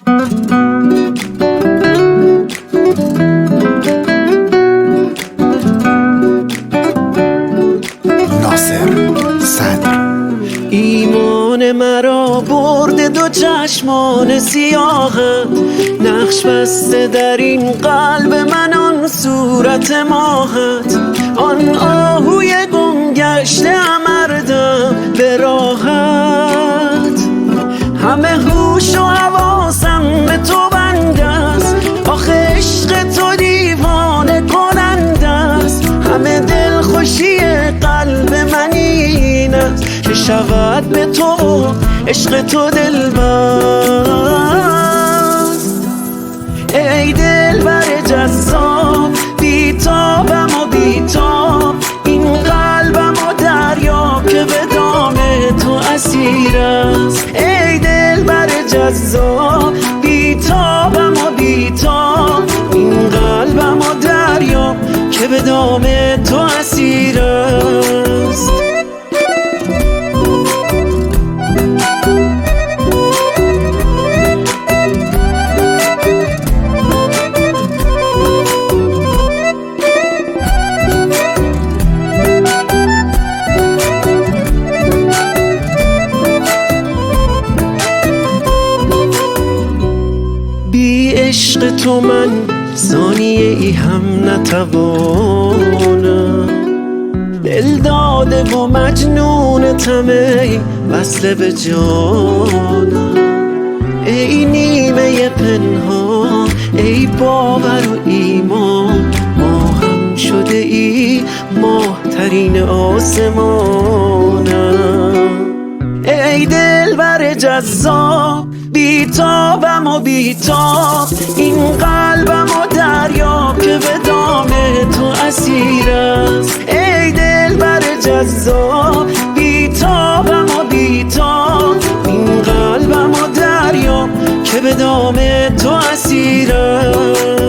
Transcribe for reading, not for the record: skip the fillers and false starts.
ناصر صدر. ایمان مرا برده دو چشمان سیاهت، نقش بسته در این قلب من آن صورت ماهت، آن آهوی گم گشته امردم به راحت، همه هوش و حواسم به تو بنده است، آخه عشق تو دیوانه کننده است، همه دلخوشی قلب من این است که شود به تو عشق تو دلبست. ای دلبر جذاب بیتابم و بیتاب، این قلبم و دریا که به دام تو اسیر است. ای دلبر جذاب بیتابم و بیتاب، این قلبم و دریا که به دام تو اسیر است. بی عشق تو من ثانیه ای هم نتوانم، دل داده و مجنون طمع وصل به جانم. ای نیمه پنهان، ای باور و ایمان، ما هم شده ای ماهترین آسمانم. ای دلبر جذاب بیتابم و بیتاب، این قلبم و دریا که به دام تو اسیر است. ای دلبر جذاب بیتابم و بیتاب، این قلبم و دریا که به دام تو اسیر است.